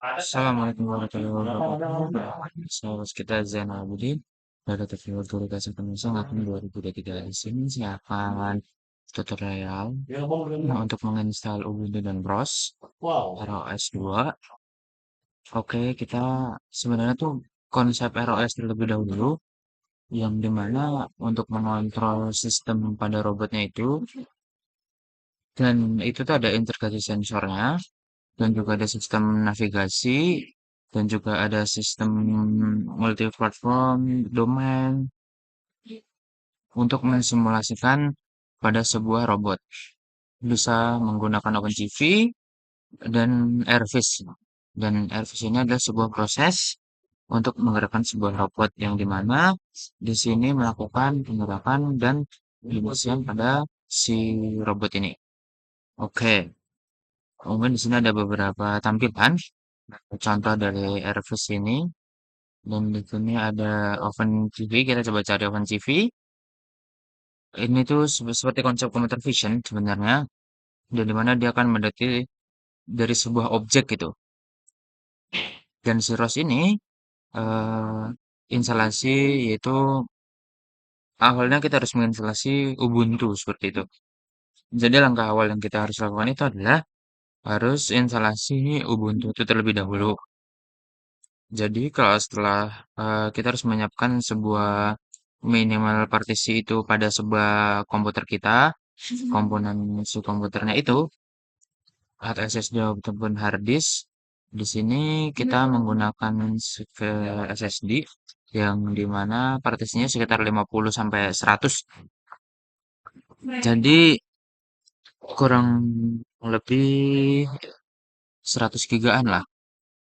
Assalamualaikum warahmatullahi wabarakatuh. Saya kita Zainal Abidin dari Teknik Komunikasi Penulisan tahun 2023. Di sini saya akan tutorial untuk menginstal Ubuntu dan ROS ROS 2. Oke, kita sebenarnya tuh konsep ROS terlebih dahulu yang dimana untuk mengontrol sistem pada robotnya itu dan itu tuh ada integrasi sensornya dan juga ada sistem navigasi dan juga ada sistem multi-platform domain untuk mensimulasikan pada sebuah robot. Bisa menggunakan OpenCV dan AirVis. Dan AirVis ini adalah sebuah proses untuk menggerakkan sebuah robot yang dimana di sini melakukan penggerakan dan pembersihan pada si robot ini. Oke, kemudian di sini ada beberapa tampilan. Contoh dari AirVis ini. Dan di sini ada OpenCV, kita coba cari OpenCV. Ini tuh seperti konsep computer vision sebenarnya, dan dimana dia akan mendeteksi dari sebuah objek gitu. Dan si ROS ini eh, instalasi yaitu awalnya kita harus menginstalasi Ubuntu seperti itu. Jadi langkah awal yang kita harus lakukan itu adalah harus instalasi Ubuntu itu terlebih dahulu. Jadi kalau setelah kita harus menyiapkan sebuah minimal partisi itu pada sebuah komputer kita, komponen si komputernya itu, hard SSD ataupun hard disk. Di sini kita menggunakan SSD yang dimana partisinya sekitar 50 sampai 100. Jadi kurang lebih 100 gigaan lah.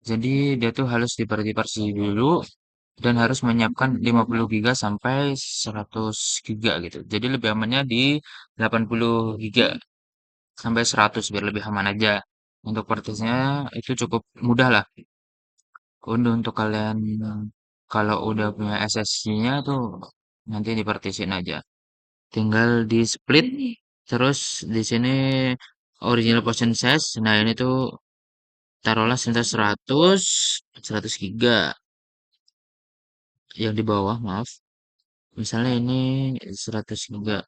Jadi dia tuh harus diparti-parti dulu dan harus menyiapkan 50 giga sampai 100 giga gitu. Jadi lebih amannya di 80 giga sampai 100 biar lebih aman aja. Untuk partisnya itu cukup mudah lah. Untuk kalian kalau udah punya SSD-nya tuh nanti dipartisin aja. Tinggal di split terus di sini original portion size. Nah, ini tuh taruhlah sekitar 100 giga yang di bawah, maaf. Misalnya ini 100 giga.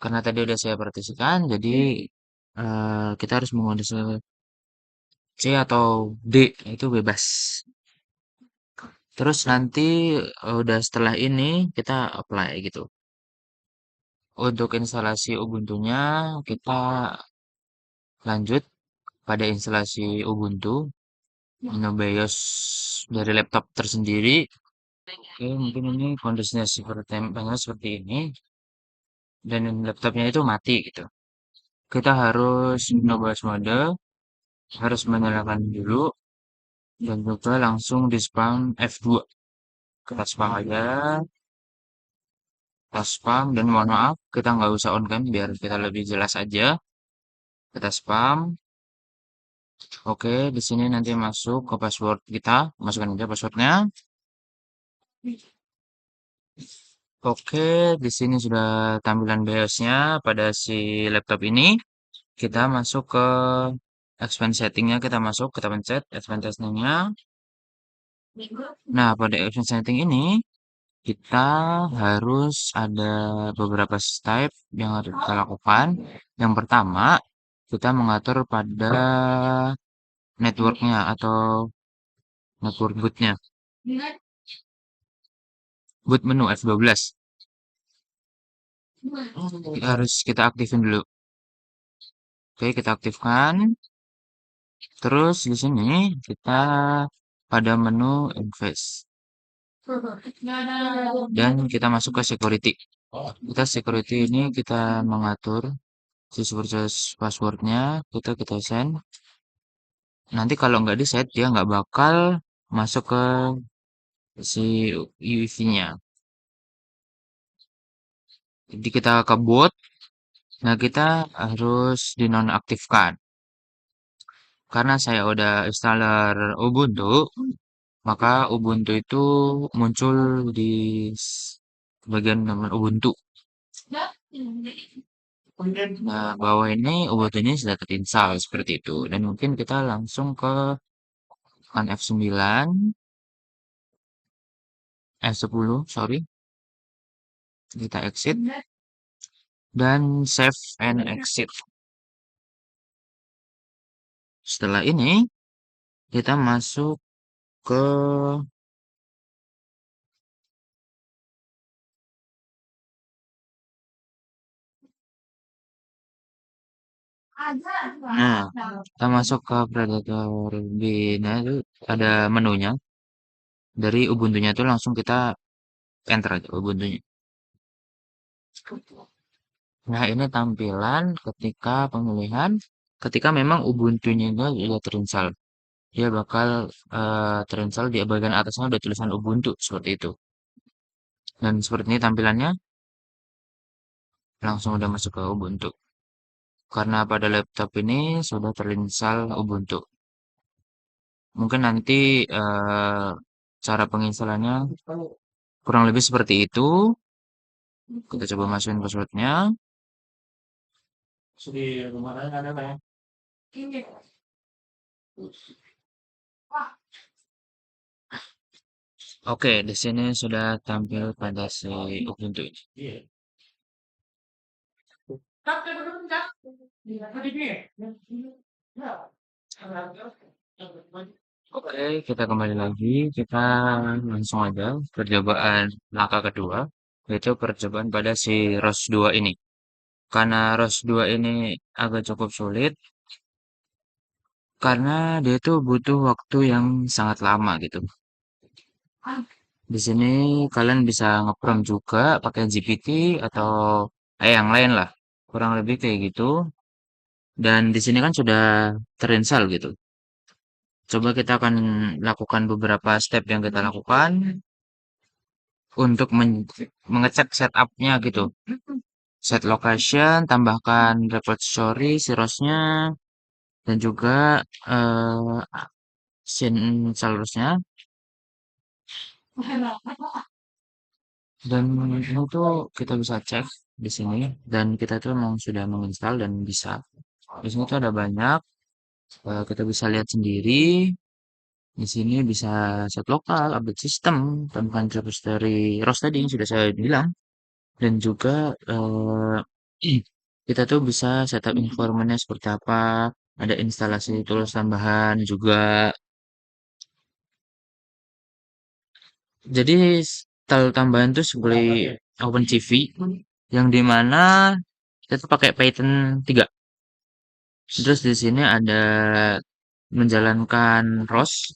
Karena tadi udah saya partisikan, jadi kita harus menggunakan C atau D, itu bebas. Terus nanti udah setelah ini kita apply gitu. Untuk instalasi Ubuntu-nya kita lanjut pada instalasi Ubuntu, BIOS dari laptop tersendiri. Oke, mungkin ini kondisinya seperti ini dan laptopnya itu mati gitu. Kita harus mencoba mode, harus menyalakan dulu dan juga langsung di spam F2. Kita spam aja, kita spam dan mohon maaf kita nggak usah on cam biar kita lebih jelas aja. Kita spam. Oke, di sini nanti masuk ke password kita, masukkan aja passwordnya. Oke, di sini sudah tampilan BIOS-nya pada si laptop ini. Kita masuk ke expand setting-nya, kita masuk, kita pencet expand setting-nya. Nah, pada expand setting ini kita harus ada beberapa step yang harus kita lakukan. Yang pertama, kita mengatur pada networknya atau network bootnya. Boot menu F12. Harus kita aktifin dulu. Oke, kita aktifkan. Terus di sini kita pada menu invest dan kita masuk ke security. Kita security ini kita mengatur siswa passwordnya kita send. Nanti kalau nggak di set dia nggak bakal masuk ke si UEFI-nya. Jadi kita ke boot. Nah kita harus dinonaktifkan. Karena saya udah installer Ubuntu, maka Ubuntu itu muncul di bagian nama Ubuntu. Nah, bawah ini Ubuntu ini sudah terinstall seperti itu. Dan mungkin kita langsung ke tekan F9, F10, sorry, kita exit, dan save and exit. Setelah ini, kita masuk ke, nah, kita masuk ke Predator B. Nah, itu ada menunya. Dari Ubuntu-nya itu langsung kita enter aja Ubuntu-nya. Nah, ini tampilan ketika pemilihan, ketika memang Ubuntu-nya itu sudah terinstall. Dia bakal terinstall di bagian atasnya ada tulisan Ubuntu seperti itu. Dan seperti ini tampilannya, langsung udah masuk ke Ubuntu. Karena pada laptop ini sudah terinstall Ubuntu. Mungkin nanti cara penginstalannya kurang lebih seperti itu. Kita coba masukin passwordnya. Oke, di sini sudah tampil pada si Ubuntu ini. Oke, kita kembali lagi. Kita langsung aja percobaan langkah kedua, yaitu percobaan pada si ROS 2 ini. Karena ROS 2 ini agak cukup sulit, karena dia itu butuh waktu yang sangat lama gitu. Di sini kalian bisa ngeprompt juga pakai GPT atau yang lain lah. Kurang lebih kayak gitu. Dan di sini kan sudah terinstall gitu. Coba kita akan lakukan beberapa step yang kita lakukan untuk mengecek setup-nya gitu. Set location, tambahkan repository, sirosnya, dan juga eh, scene salurusnya. Dan itu tuh kita bisa cek di sini. Dan kita tuh memang sudah menginstal dan bisa. Di sini tuh ada banyak. Kita bisa lihat sendiri. Di sini bisa set lokal, update sistem, tambahkan repository ROS tadi yang sudah saya bilang. Dan juga kita tuh bisa setup environment-nya seperti apa, ada instalasi tools tambahan juga. Jadi style tambahan tuh seperti OpenCV yang dimana kita tuh pakai Python 3. Terus di sini ada menjalankan ROS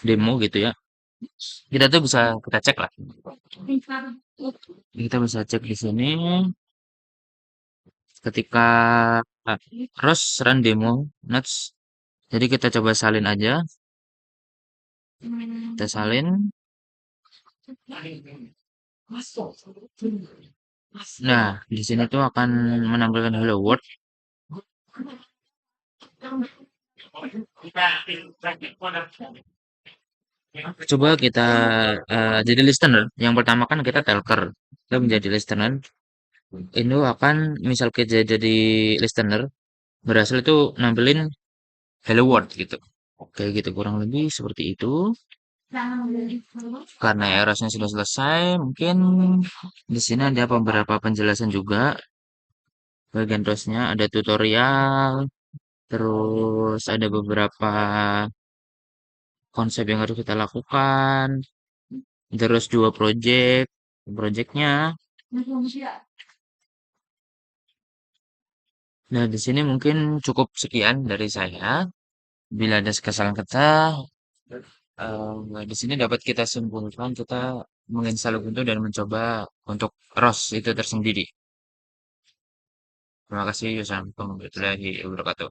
demo gitu ya. Kita tuh bisa kita cek lah. Kita bisa cek di sini ketika ROS run demo notes. Jadi kita coba salin aja. Kita salin. Nah, di sini tuh akan menampilkan Hello World. Coba kita jadi listener. Yang pertama kan kita talker. Kita menjadi listener. Ini akan misal kita jadi listener, berhasil itu nampilin Hello World gitu. Oke gitu kurang lebih seperti itu. Karena erasnya sudah selesai, mungkin di sini ada beberapa penjelasan juga. Bagian terusnya ada tutorial, terus ada beberapa konsep yang harus kita lakukan, terus dua projectnya. Nah, di sini mungkin cukup sekian dari saya. Bila ada kesalahan kata, di sini dapat kita simpulkan kita menginstal Ubuntu dan mencoba untuk ROS itu tersendiri. Terima kasih. Wassalamualaikum warahmatullahi wabarakatuh.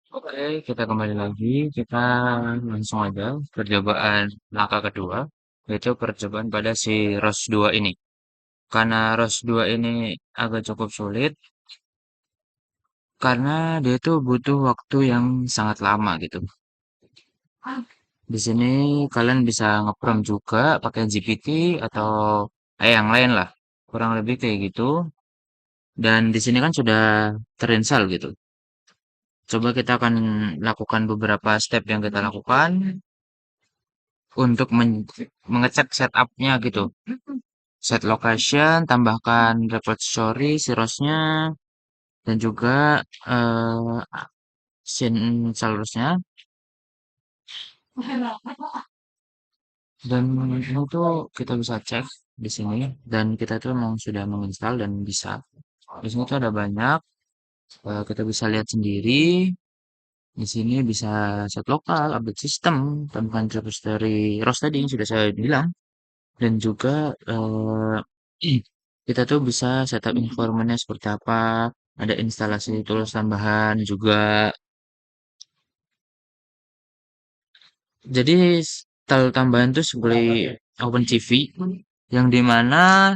Oke, kita kembali lagi. Kita langsung aja percobaan langkah kedua, yaitu percobaan pada si ROS 2 ini. Karena ROS 2 ini agak cukup sulit, karena dia itu butuh waktu yang sangat lama gitu. Di sini kalian bisa nge-prompt juga pakai GPT atau yang lain lah. Kurang lebih kayak gitu. Dan di sini kan sudah terinstall gitu. Coba kita akan lakukan beberapa step yang kita lakukan untuk mengecek setup-nya gitu. Set location, tambahkan repository, serosnya, dan juga eh, scene salesnya. Dan ini tuh kita bisa cek di sini dan kita tuh memang sudah menginstal dan bisa. Di sini tuh ada banyak, kita bisa lihat sendiri. Di sini bisa set lokal, update sistem, tambahkan repository ROS tadi yang sudah saya bilang. Dan juga kita tuh bisa setup environment-nya seperti apa, ada instalasi tools tambahan juga. Jadi style tambahan tuh seperti OpenCV yang dimana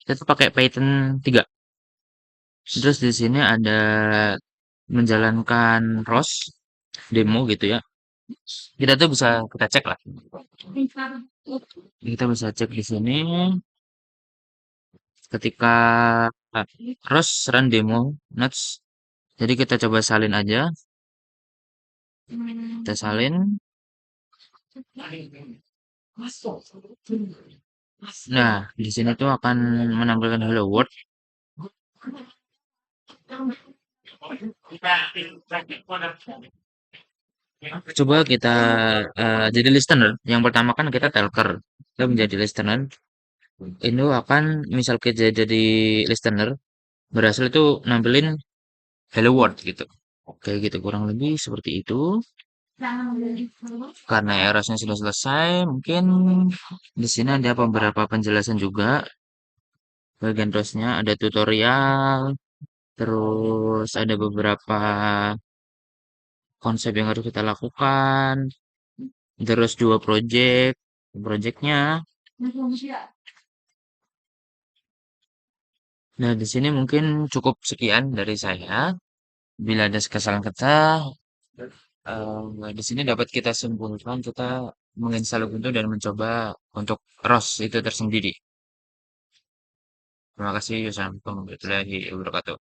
kita tuh pakai Python 3. Terus di sini ada menjalankan ROS demo gitu ya. Kita tuh bisa kita cek lah. Kita bisa cek di sini ketika ROS run demo notes. Jadi kita coba salin aja. Kita salin. Nah, di sini tuh akan menampilkan Hello World. Coba kita jadi listener. Yang pertama kan kita talker. Kita menjadi listener. Ini akan misal kita jadi listener berhasil itu nampilin Hello World gitu. Oke gitu kurang lebih seperti itu. Karena erasnya sudah selesai, mungkin di sini ada beberapa penjelasan juga. Bagian terusnya ada tutorial, terus ada beberapa konsep yang harus kita lakukan, terus dua projectnya. Nah, di sini mungkin cukup sekian dari saya. Bila ada kesalahan kata, di sini dapat kita simpulkan kita menginstal Ubuntu dan mencoba untuk ROS itu tersendiri. Terima kasih. Wassalamualaikum warahmatullahi wabarakatuh.